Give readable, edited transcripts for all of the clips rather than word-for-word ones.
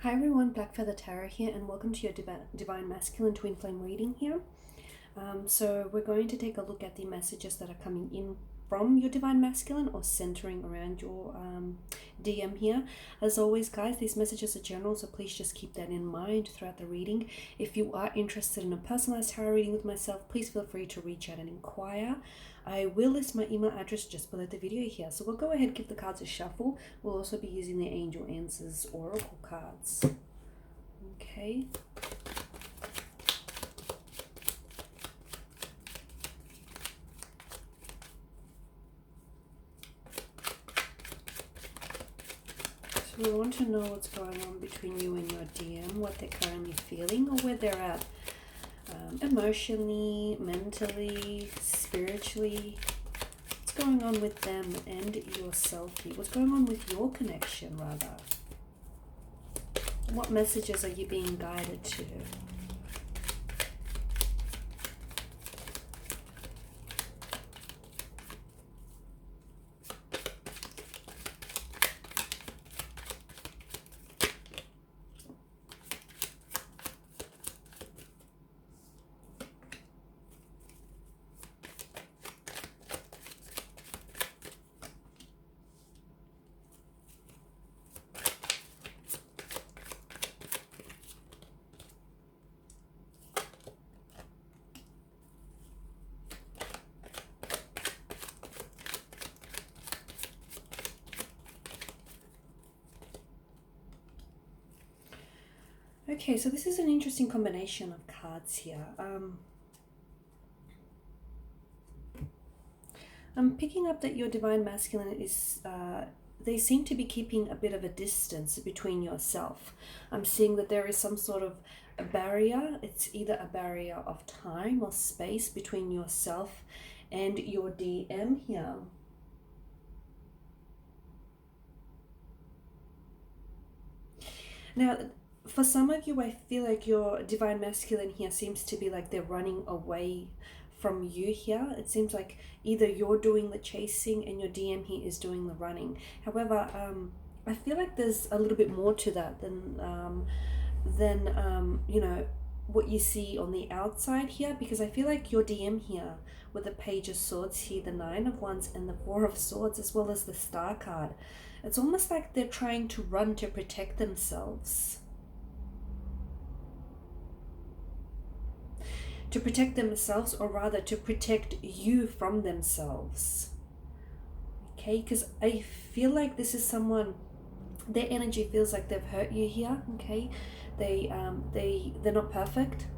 Hi everyone, Black Feather Tarot here, and welcome to your Divine Masculine Twin Flame reading here. So we're going to take a look at the messages that are coming in from your Divine Masculine or centering around your DM here. As always, guys, these messages are general, so please just keep that in mind throughout the reading. If you are interested in a personalized tarot reading with myself, please feel free to reach out and inquire. I will list my email address just below the video here. So we'll go ahead and give the cards a shuffle. We'll also be using the Angel Answers Oracle cards. Okay. So we want to know what's going on between you and your DM, what they're currently feeling or where they're at. Emotionally, mentally, spiritually. What's going on with them and yourself here? What's going on with your connection, rather? What messages are you being guided to? Okay, so this is an interesting combination of cards here. I'm picking up that your Divine Masculine is, they seem to be keeping a bit of a distance between yourself. I'm seeing that there is some sort of a barrier. It's either a barrier of time or space between yourself and your DM here. Now, for some of you, I feel like your Divine Masculine here seems to be like they're running away from you here. It seems like either you're doing the chasing and your DM here is doing the running. However, I feel like there's a little bit more to that than you know, what you see on the outside here, because I feel like your DM here with the Page of Swords here, the Nine of Wands and the Four of Swords, as well as the Star card, it's almost like they're trying to run to protect themselves. To protect themselves, or rather to protect you from themselves. Okay, because I feel like this is someone, their energy feels like they've hurt you here. Okay, they're not perfect.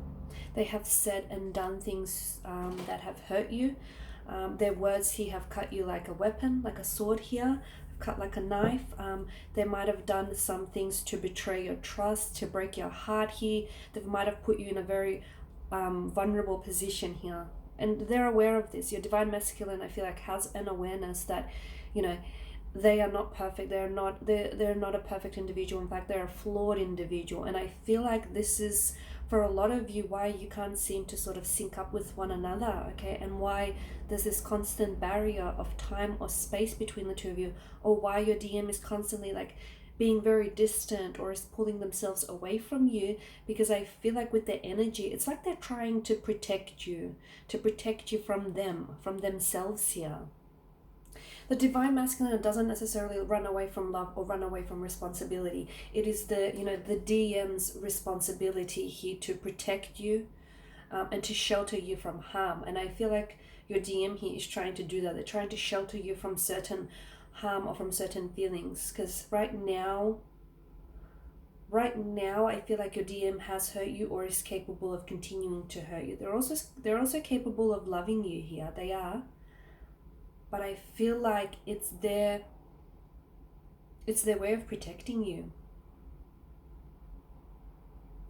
They have said and done things that have hurt you. Their words here have cut you like a weapon, like a sword here, cut like a knife. They might have done some things to betray your trust, to break your heart here. They might have put you in a very vulnerable position here, and they're aware of this. Your Divine Masculine, I feel like, has an awareness that, you know, they are not perfect. They're not a perfect individual. In fact, they're a flawed individual. And I feel like this is, for a lot of you, why you can't seem to sort of sync up with one another, okay? And why there's this constant barrier of time or space between the two of you, or why your DM is constantly like being very distant or is pulling themselves away from you, because I feel like with their energy, it's like they're trying to protect you from them, from themselves here. The Divine Masculine doesn't necessarily run away from love or run away from responsibility. It is the, you know, the DM's responsibility here to protect you and to shelter you from harm. And I feel like your DM here is trying to do that. They're trying to shelter you from certain harm or from certain feelings, because right now I feel like your DM has hurt you or is capable of continuing to hurt you. They're also capable of loving you here. They are. But I feel like it's their way of protecting you.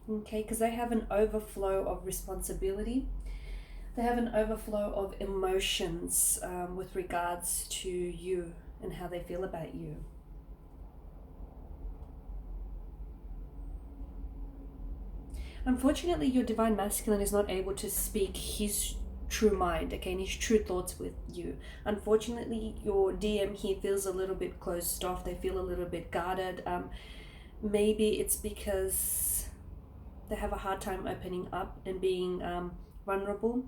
Okay, because they have an overflow of responsibility. They have an overflow of emotions with regards to you and how they feel about you. Unfortunately, your Divine Masculine is not able to speak his true mind, okay, and his true thoughts with you. Unfortunately, your DM here feels a little bit closed off. They feel a little bit guarded. maybe it's because they have a hard time opening up and being vulnerable.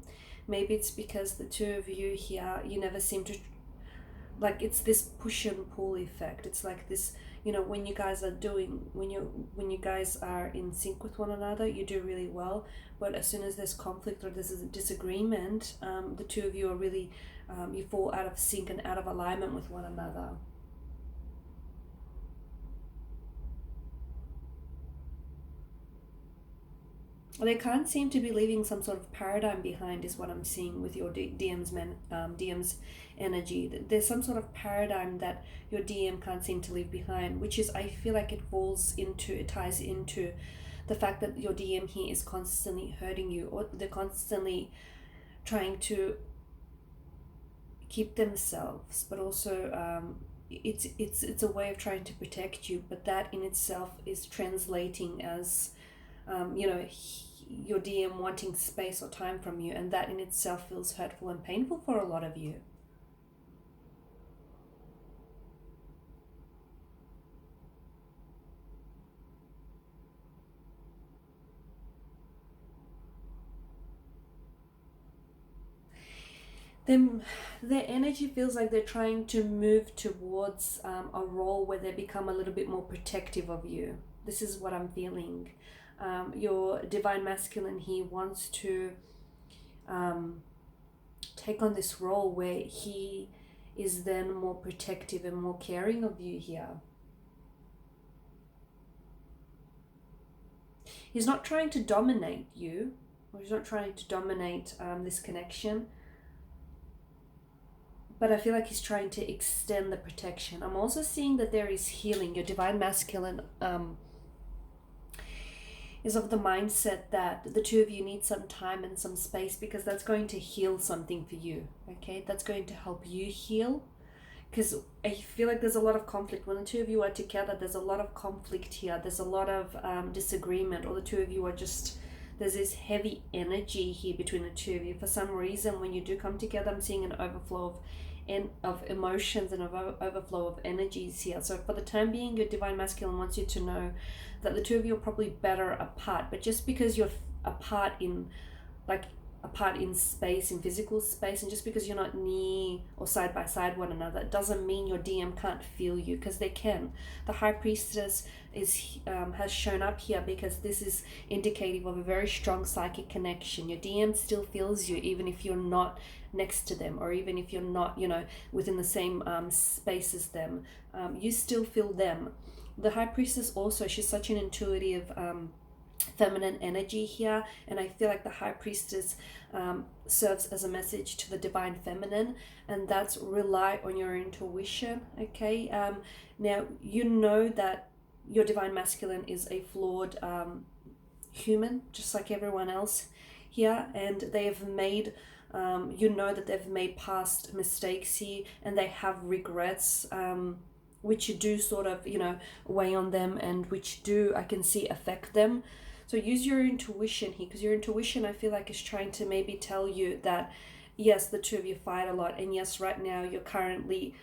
Maybe it's because the two of you here, you never seem to, like, it's this push and pull effect. It's like this, you know, when you guys are doing, when you guys are in sync with one another, you do really well. But as soon as there's conflict or there's a disagreement, the two of you are really, you fall out of sync and out of alignment with one another. They can't seem to be leaving some sort of paradigm behind, is what I'm seeing with your DM's energy. There's some sort of paradigm that your DM can't seem to leave behind, which is, I feel like it ties into the fact that your DM here is constantly hurting you, or they're constantly trying to keep themselves, but also it's a way of trying to protect you, but that in itself is translating as you know, your DM wanting space or time from you, and that in itself feels hurtful and painful for a lot of you. Them, their energy feels like they're trying to move towards a role where they become a little bit more protective of you. This is what I'm feeling. Your divine masculine here wants to take on this role where he is then more protective and more caring of you here. He's not trying to dominate you, or he's not trying to dominate this connection, but I feel like he's trying to extend the protection. I'm also seeing that there is healing. Your divine masculine is of the mindset that the two of you need some time and some space, because that's going to heal something for you, okay? That's going to help you heal, because I feel like there's a lot of conflict. When the two of you are together, there's a lot of conflict here. There's a lot of disagreement, or the two of you are just, there's this heavy energy here between the two of you. For some reason, when you do come together, I'm seeing an overflow of emotions and of overflow of energies here. So for the time being, your divine masculine wants you to know that the two of you are probably better apart. But just because you're apart in, like, apart in space, in physical space, and just because you're not near or side by side one another, it doesn't mean your DM can't feel you, because they can. The High Priestess is has shown up here because this is indicative of a very strong psychic connection. Your DM still feels you, even if you're not next to them, or even if you're not, you know, within the same space as them. You still feel them. The High Priestess also, she's such an intuitive feminine energy here, and I feel like the High Priestess serves as a message to the divine feminine, and that's rely on your intuition, okay? Now, you know that your divine masculine is a flawed human, just like everyone else here, and they have made you know that they've made past mistakes here, and they have regrets, which do sort of, you know, weigh on them, and which do, I can see, affect them. So use your intuition here, because your intuition, I feel like, is trying to maybe tell you that, yes, the two of you fight a lot, and yes, right now you're currently,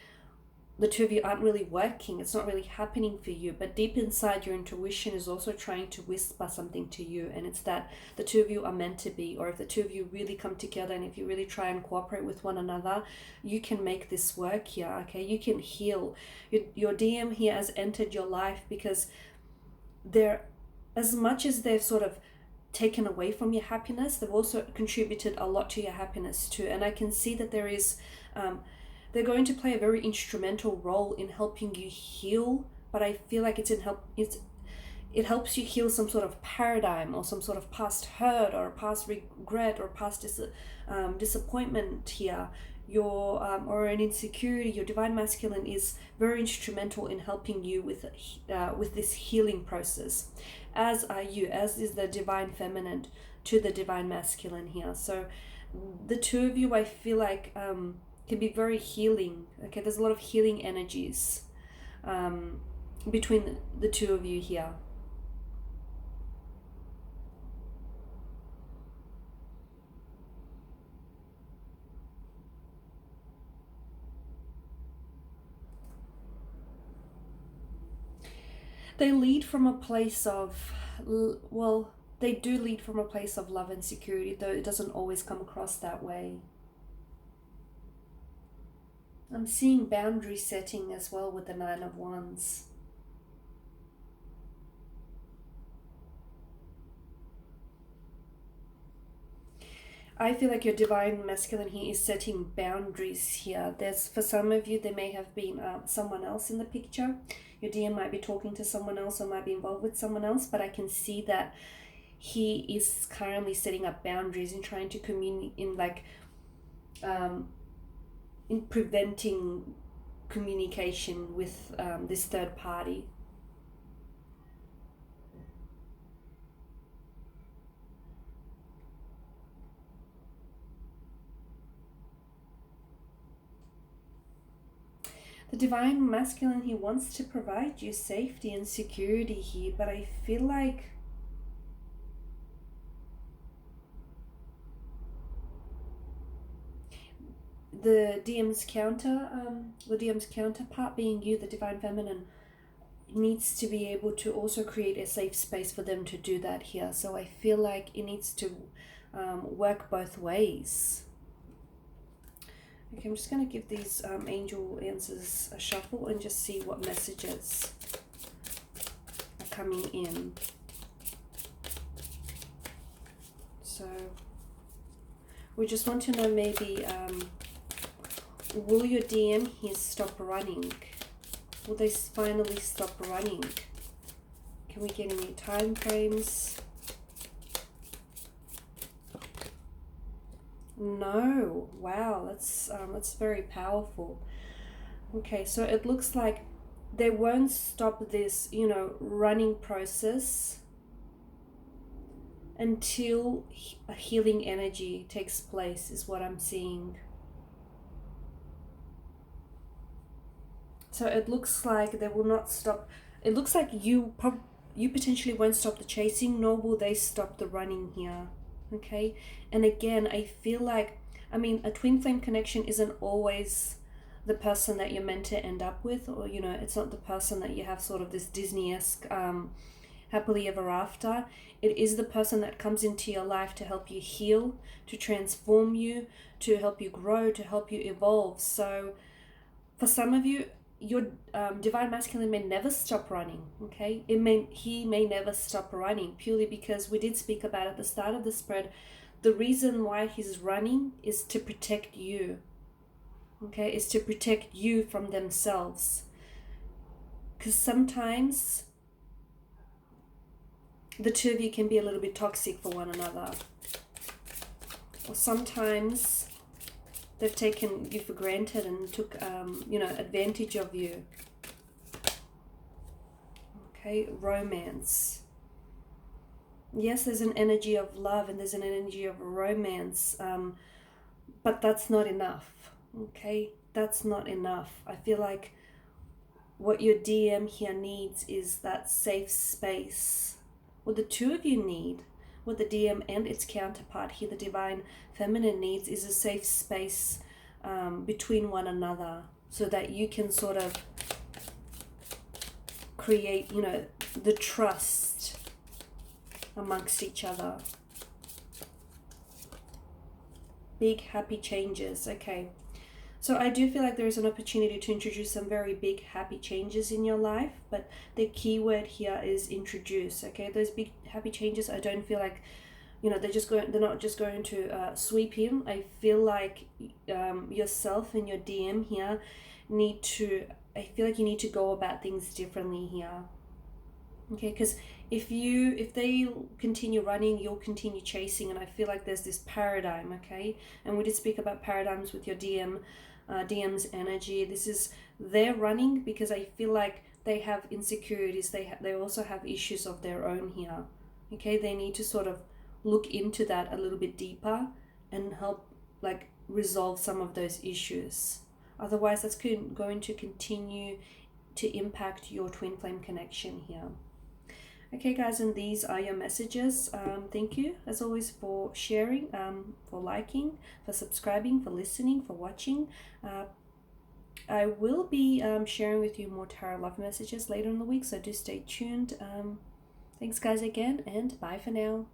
the two of you aren't really working. It's not really happening for you, but deep inside, your intuition is also trying to whisper something to you, and it's that the two of you are meant to be, or if the two of you really come together and if you really try and cooperate with one another, you can make this work here, okay? You can heal. Your DM here has entered your life because they're, as much as they've sort of taken away from your happiness, they've also contributed a lot to your happiness too. And I can see that there is, they're going to play a very instrumental role in helping you heal, but I feel like it helps you heal some sort of paradigm, or some sort of past hurt, or past regret, or past disappointment here. Your or an insecurity. Your divine masculine is very instrumental in helping you with this healing process, as are you, as is the divine feminine to the divine masculine here. So the two of you, I feel like, can be very healing. Okay, there's a lot of healing energies between the two of you here. They lead from a place of, well, they do lead from a place of love and security, though it doesn't always come across that way. I'm seeing boundary setting as well with the Nine of Wands. I feel like your divine masculine here is setting boundaries here. There's, for some of you, there may have been someone else in the picture. Your DM might be talking to someone else or might be involved with someone else, but I can see that he is currently setting up boundaries and trying to communicate in like in preventing communication with this third party. The divine masculine, he wants to provide you safety and security here, but I feel like the DM's counterpart being you, the divine feminine, needs to be able to also create a safe space for them to do that here. So I feel like it needs to work both ways. Okay, I'm just going to give these angel answers a shuffle and just see what messages are coming in. So we just want to know maybe, will your DM here stop running? Will they finally stop running? Can we get any time frames? No. Wow, that's very powerful. Okay, so it looks like they won't stop this, you know, running process until a healing energy takes place, is what I'm seeing. So it looks like they will not stop. It looks like you potentially won't stop the chasing, nor will they stop the running here. Okay, and again, I feel like, I mean, a twin flame connection isn't always the person that you're meant to end up with, or, you know, it's not the person that you have sort of this Disney-esque happily ever after. It is the person that comes into your life to help you heal, to transform you, to help you grow, to help you evolve. So for some of you, your divine masculine may never stop running. Okay, he may never stop running, purely because we did speak about at the start of the spread, the reason why he's running is to protect you. Okay, is to protect you from themselves, because sometimes the two of you can be a little bit toxic for one another, or sometimes they've taken you for granted and took, you know, advantage of you. Okay, romance. Yes, there's an energy of love and there's an energy of romance, but that's not enough. Okay, that's not enough. I feel like what your DM here needs is that safe space. What the two of you need, what the DM and its counterpart here, the divine feminine, needs is a safe space between one another, so that you can sort of create, you know, the trust amongst each other. Big happy changes. Okay, so I do feel like there is an opportunity to introduce some very big happy changes in your life, but the key word here is introduce. Okay, those big happy changes, I don't feel like, you know, they're not just going to sweep in. I feel like yourself and your DM here I feel like you need to go about things differently here. Okay, because if they continue running, you'll continue chasing, and I feel like there's this paradigm. Okay, and we did speak about paradigms with your DM's energy. This is, they're running because I feel like they have insecurities. They also have issues of their own here. Okay, they need to sort of look into that a little bit deeper and help like resolve some of those issues. Otherwise, that's going to continue to impact your twin flame connection here. Okay, guys, and these are your messages. Thank you, as always, for sharing, for liking, for subscribing, for listening, for watching. I will be sharing with you more tarot love messages later in the week, so do stay tuned. Thanks, guys, again, and bye for now.